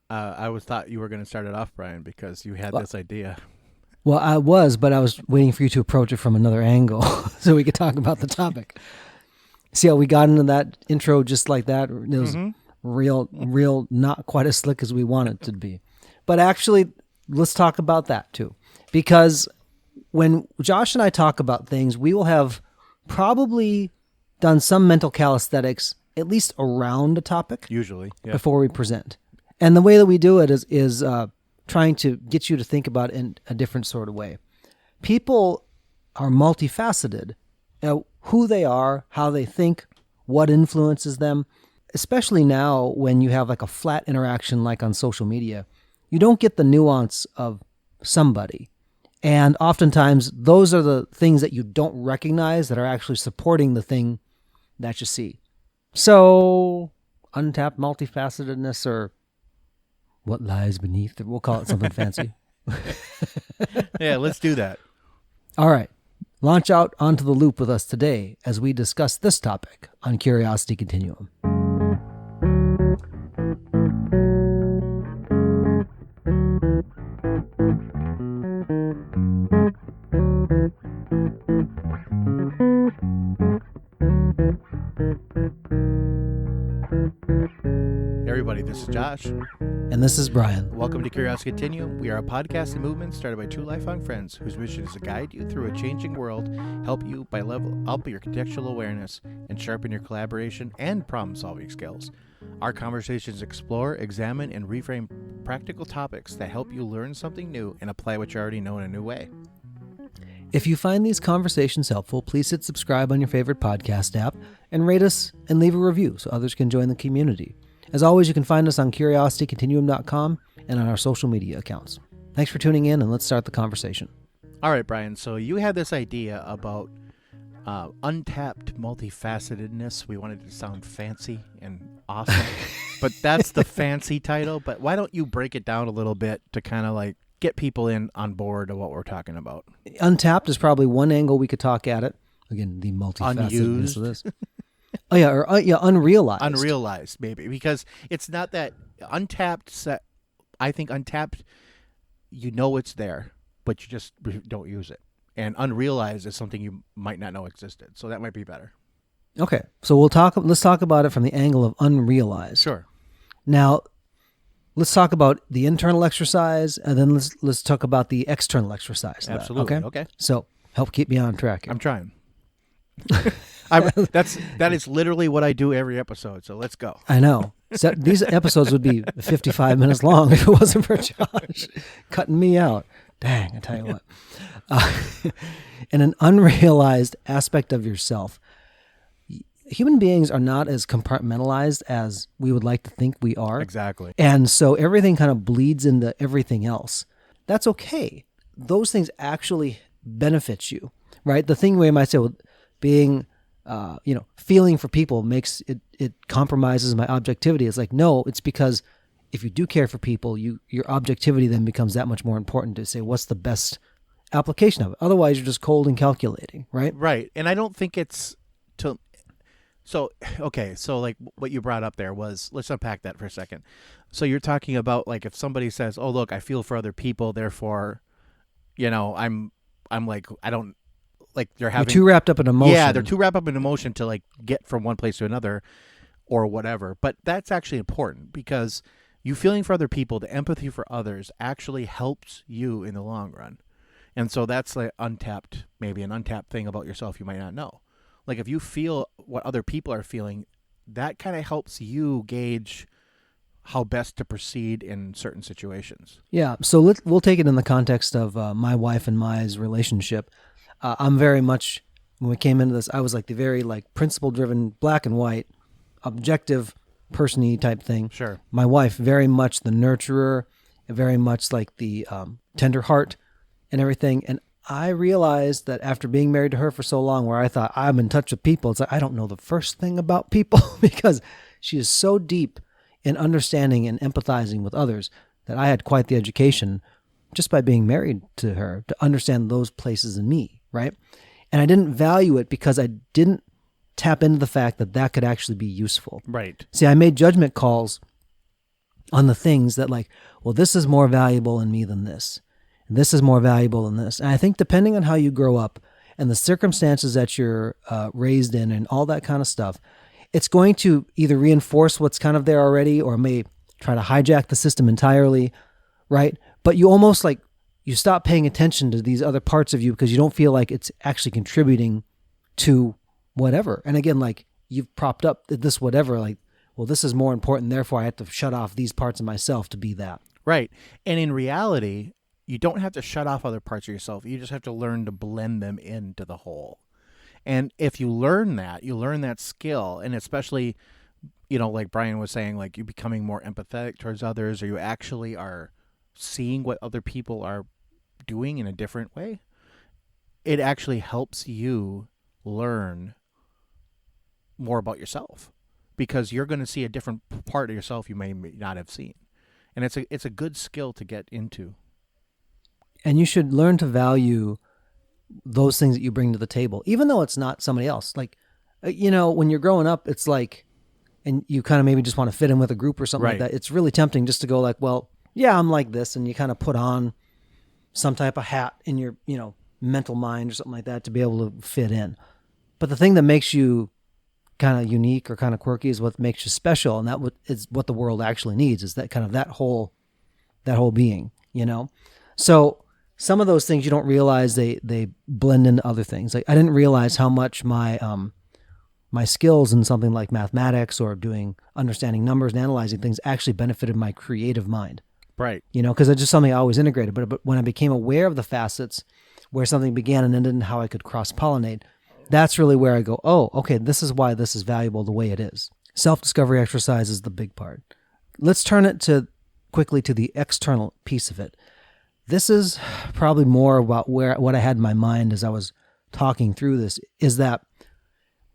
I was thought you were going to start it off, Brian, because you had Well, this idea. well, I was, but I was waiting for you to approach it from another angle so we could talk about the topic. See how we got into that intro just like that? It was real, not quite as slick as we want it to be. But actually, let's talk about that too. Because when Josh and I talk about things, we will have probably done some mental calisthenics, at least around a topic, Usually, yeah. before we present. And the way that we do it is trying to get you to think about it in a different sort of way. People are multifaceted. Who they are, how they think, what influences them, especially now when you have like a flat interaction like on social media, you don't get the nuance of somebody. And oftentimes those are the things that you don't recognize that are actually supporting the thing that you see. So untapped multifacetedness, or what lies beneath it, we'll call it something fancy. Yeah, let's do that. All right. Launch out onto the loop with us today as we discuss this topic on Curiosity Continuum. Hey everybody, this is Josh. And this is Brian. Welcome to Curiosity Continuum. We are a podcast and movement started by two lifelong friends whose mission is to guide you through a changing world, help you by level up your contextual awareness, and sharpen your collaboration and problem-solving skills. Our conversations explore, examine, and reframe practical topics that help you learn something new and apply what you already know in a new way. If you find these conversations helpful, please hit subscribe on your favorite podcast app and rate us and leave a review so others can join the community. As always, you can find us on curiositycontinuum.com and on our social media accounts. Thanks for tuning in, and let's start the conversation. All right, Brian, so you had this idea about untapped multifacetedness. We wanted it to sound fancy and awesome, but that's the fancy title. But why don't you break it down a little bit to kind of like get people in on board of what we're talking about? Untapped is probably one angle we could talk at it. Again, the multifacetedness of this. Oh yeah, or unrealized. Unrealized, maybe, because it's not that untapped. I think untapped, you know it's there, but you just don't use it. And unrealized is something you might not know existed, so that might be better. Okay, so let's talk about it from the angle of unrealized. Sure. Now, let's talk about the internal exercise, and then let's talk about the external exercise. Absolutely. That, Okay. So help keep me on track here. I'm trying. That is literally what I do every episode. So let's go. I know. So these episodes would be 55 minutes long if it wasn't for Josh cutting me out. Dang, I tell you what. In an unrealized aspect of yourself, human beings are not as compartmentalized as we would like to think we are. Exactly. And so everything kind of bleeds into everything else. That's okay. Those things actually benefit you, right? The thing where you might say, well, being, feeling for people makes it compromises my objectivity. It's like, no, it's because if you do care for people, your objectivity then becomes that much more important to say, what's the best application of it? Otherwise, you're just cold and calculating, right? Right. And I don't think it's to. So, okay. So like what you brought up there was, let's unpack that for a second. So you're talking about like, if somebody says, oh, look, I feel for other people, therefore, I'm like, I don't, like they're having. You're too wrapped up in emotion. Yeah, they're too wrapped up in emotion to like get from one place to another or whatever. But that's actually important because you feeling for other people, the empathy for others actually helps you in the long run. And so that's like maybe an untapped thing about yourself you might not know. Like if you feel what other people are feeling, that kind of helps you gauge how best to proceed in certain situations. Yeah, so we'll take it in the context of my wife and Mai's relationship. I'm very much, when we came into this, I was like the very like principle-driven, black and white, objective, person-y type thing. Sure. My wife, very much the nurturer, very much like the tender heart and everything. And I realized that after being married to her for so long, where I thought I'm in touch with people, it's like I don't know the first thing about people because she is so deep in understanding and empathizing with others that I had quite the education just by being married to her to understand those places in me, right? And I didn't value it because I didn't tap into the fact that that could actually be useful. Right. See, I made judgment calls on the things that like, well, this is more valuable in me than this. And this is more valuable than this. And I think depending on how you grow up and the circumstances that you're raised in and all that kind of stuff, it's going to either reinforce what's kind of there already or may try to hijack the system entirely, right? But you almost like, you stop paying attention to these other parts of you because you don't feel like it's actually contributing to whatever. And again, like you've propped up this whatever, like, well, this is more important, therefore I have to shut off these parts of myself to be that. Right. And in reality, you don't have to shut off other parts of yourself. You just have to learn to blend them into the whole. And if you learn that skill, and especially, like Brian was saying, like you becoming more empathetic towards others, or you actually are seeing what other people are doing in a different way, it actually helps you learn more about yourself because you're going to see a different part of yourself you may not have seen. And it's a good skill to get into. And you should learn to value those things that you bring to the table, even though it's not somebody else. Like, when you're growing up, it's like, and you kind of maybe just want to fit in with a group or something like that. It's really tempting just to go like, well, yeah, I'm like this. And you kind of put on some type of hat in your, mental mind or something like that to be able to fit in. But the thing that makes you kind of unique or kind of quirky is what makes you special. And that is what the world actually needs, is that kind of that whole being, So some of those things you don't realize they blend into other things. Like I didn't realize how much my skills in something like mathematics or understanding numbers and analyzing things actually benefited my creative mind. Right. Because it's just something I always integrated. But when I became aware of the facets where something began and ended and how I could cross-pollinate, that's really where I go, oh, okay, this is why this is valuable the way it is. Self-discovery exercise is the big part. Let's turn it quickly to the external piece of it. This is probably more about what I had in my mind as I was talking through this, is that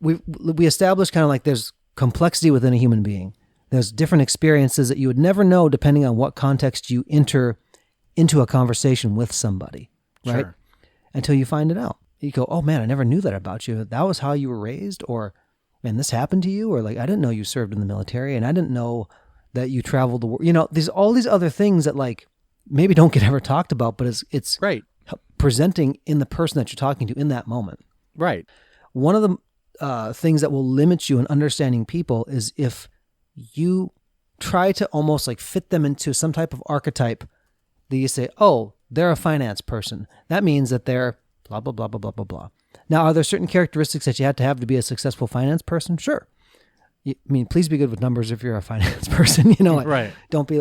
we established kind of like there's complexity within a human being. There's different experiences that you would never know depending on what context you enter into a conversation with somebody, right? Sure. Until you find it out. You go, oh man, I never knew that about you. That was how you were raised, or man, this happened to you, or like I didn't know you served in the military, and I didn't know that you traveled the world. There's all these other things that like maybe don't get ever talked about, but it's right. Presenting in the person that you're talking to in that moment. Right. One of the things that will limit you in understanding people is if you try to almost like fit them into some type of archetype that you say, oh, they're a finance person. That means that they're blah, blah, blah, blah, blah, blah, blah. Now, are there certain characteristics that you have to be a successful finance person? Sure. I mean, please be good with numbers if you're a finance person. Right. Don't be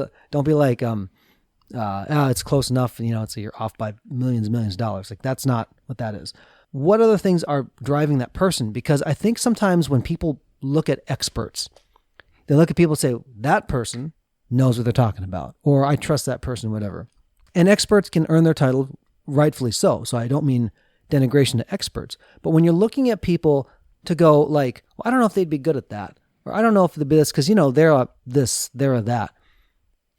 like, it's close enough. It's you're off by millions and millions of dollars. Like that's not what that is. What other things are driving that person? Because I think sometimes when people look at experts, they look at people and say, that person knows what they're talking about, or I trust that person, whatever. And experts can earn their title, rightfully so. So I don't mean denigration to experts. But when you're looking at people to go like, well, I don't know if they'd be good at that, or I don't know if they'd be this, because, they're a this, they're a that.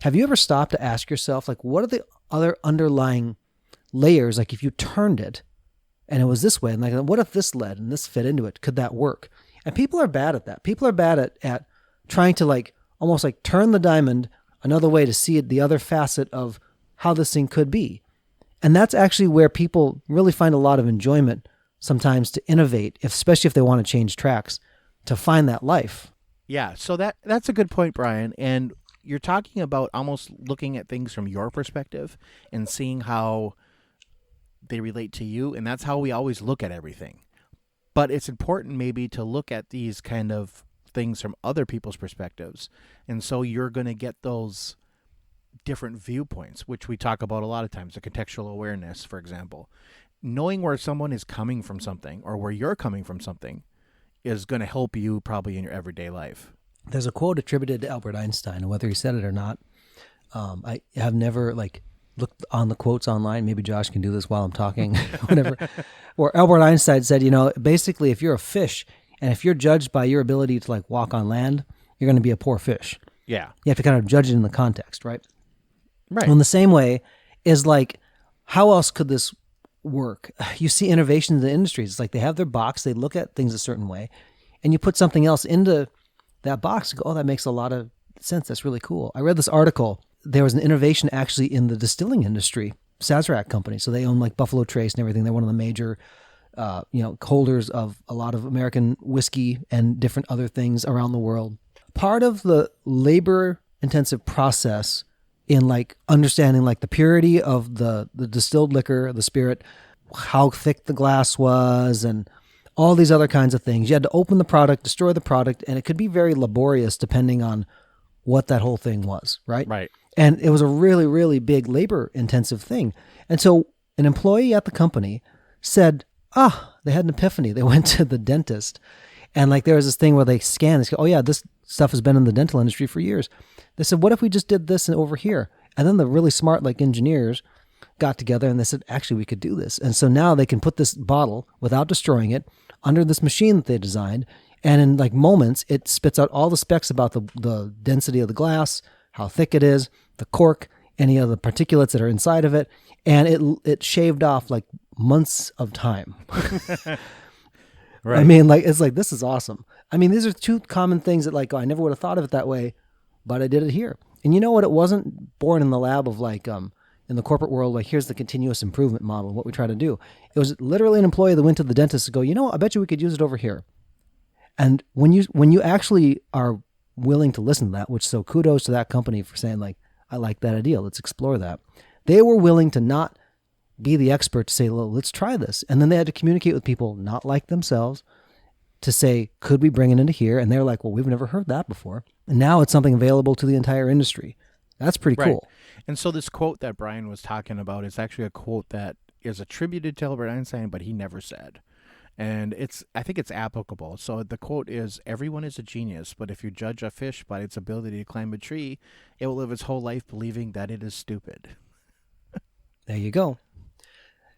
Have you ever stopped to ask yourself, like, what are the other underlying layers? Like if you turned it and it was this way, and like, what if this led and this fit into it? Could that work? And people are bad at that. People are bad at trying to like almost like turn the diamond another way to see it, the other facet of how this thing could be. And that's actually where people really find a lot of enjoyment sometimes to innovate, especially if they want to change tracks, to find that life. Yeah, so that's a good point, Brian. And you're talking about almost looking at things from your perspective and seeing how they relate to you. And that's how we always look at everything. But it's important maybe to look at these kind of things from other people's perspectives. And so you're going to get those different viewpoints, which we talk about a lot of times, the contextual awareness, for example. Knowing where someone is coming from something or where you're coming from something is going to help you probably in your everyday life. There's a quote attributed to Albert Einstein, and whether he said it or not, I have never looked on the quotes online. Maybe Josh can do this while I'm talking, whatever. Where Albert Einstein said, basically if you're a fish and if you're judged by your ability to walk on land, you're going to be a poor fish. Yeah. You have to kind of judge it in the context, right? Right. Well, in the same way is how else could this work? You see innovations in the industries. It's like they have their box, they look at things a certain way, and you put something else into that box and go, oh, that makes a lot of sense. That's really cool. I read this article. There was an innovation actually in the distilling industry, Sazerac company. So they own like Buffalo Trace and everything. They're one of the major, holders of a lot of American whiskey and different other things around the world. Part of the labor intensive process in like understanding like the purity of the distilled liquor, the spirit, how thick the glass was, and all these other kinds of things. You had to open the product, destroy the product, and it could be very laborious depending on what that whole thing was, right? Right. And it was a really, really big labor intensive thing. And so an employee at the company said, they had an epiphany. They went to the dentist, and like there was this thing where they scanned, they go, oh yeah, this stuff has been in the dental industry for years. They said, what if we just did this over here? And then the really smart like engineers got together and they said, actually, we could do this. And so now they can put this bottle without destroying it under this machine that they designed. And in like moments, it spits out all the specs about the density of the glass, how thick it is, the cork, any of the particulates that are inside of it. And it shaved off like months of time. Right. I mean, like, it's like, this is awesome. I mean, these are two common things that like, I never would have thought of it that way, but I did it here. And you know what? It wasn't born in the lab of like, in the corporate world, like here's the continuous improvement model, what we try to do. It was literally an employee that went to the dentist to go, I bet you we could use it over here. And when you actually are willing to listen to that, which so kudos to that company for saying like, I like that idea. Let's explore that. They were willing to not be the expert to say, well, let's try this. And then they had to communicate with people not like themselves to say, could we bring it into here? And they're like, well, we've never heard that before. And now it's something available to the entire industry. That's pretty cool. And so this quote that Brian was talking about is actually a quote that is attributed to Albert Einstein, but he never said. And I think it's applicable. So the quote is, everyone is a genius, but if you judge a fish by its ability to climb a tree, it will live its whole life believing that it is stupid. There you go.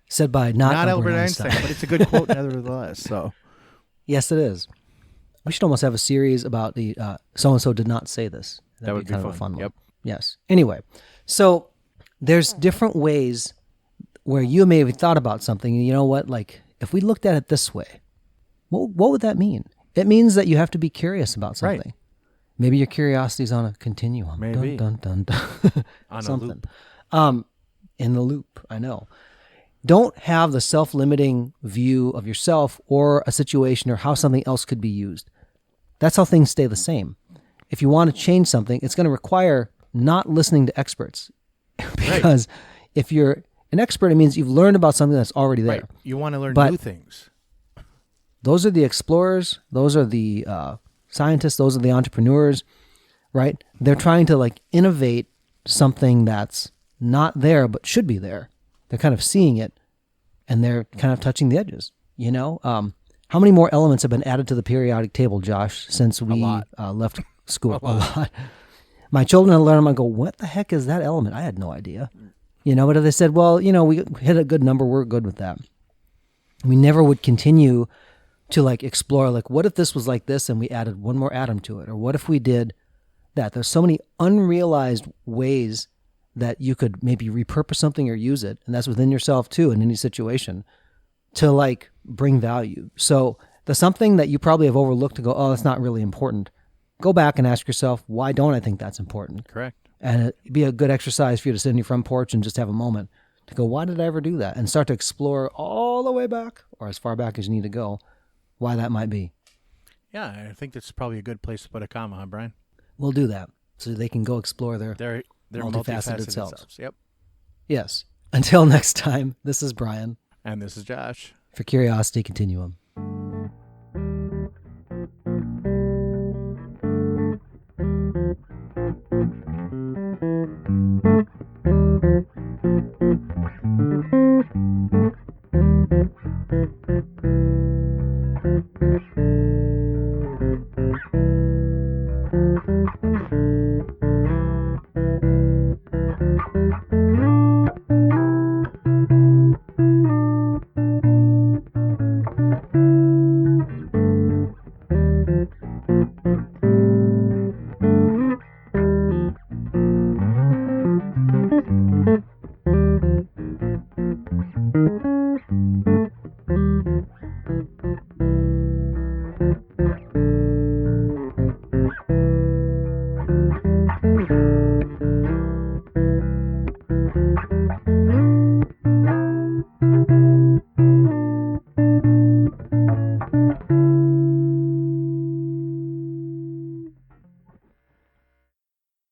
Said by not Albert Einstein, but it's a good quote nevertheless. So yes, it is. We should almost have a series about the so-and-so did not say this. That would be kind of a fun Yep. one. Yes. Anyway, so there's different ways where you may have thought about something. And you know what? Like, if we looked at it this way, what would that mean? It means that you have to be curious about something. Right. Maybe your curiosity is on a continuum. Maybe. Dun, dun, dun, dun. On something. a loop. In the loop, I know. Don't have the self-limiting view of yourself or a situation or how something else could be used. That's how things stay the same. If you want to change something, it's going to require not listening to experts. Because if you're an expert, it means you've learned about something that's already there. Right. You want to learn But new things. those are the explorers. Those are the scientists. Those are the entrepreneurs, right? They're trying to like innovate something that's not there but should be there. They're kind of seeing it, and they're kind of touching the edges. How many more elements have been added to the periodic table, Josh, since we left school? A lot. My children learn them and go, what the heck is that element? I had no idea. But if they said, well, we hit a good number, we're good with that. We never would continue to like explore, like, what if this was like this and we added one more atom to it? Or what if we did that? There's so many unrealized ways that you could maybe repurpose something or use it, and that's within yourself too in any situation, to like bring value. So the something that you probably have overlooked to go, oh, that's not really important. Go back and ask yourself, why don't I think that's important? Correct. And it'd be a good exercise for you to sit in your front porch and just have a moment to go, why did I ever do that? And start to explore all the way back, or as far back as you need to go, why that might be. Yeah, I think that's probably a good place to put a comma, huh, Brian? We'll do that so they can go explore their multifaceted selves. Yep. Yes. Until next time, this is Brian. And this is Josh. For Curiosity Continuum.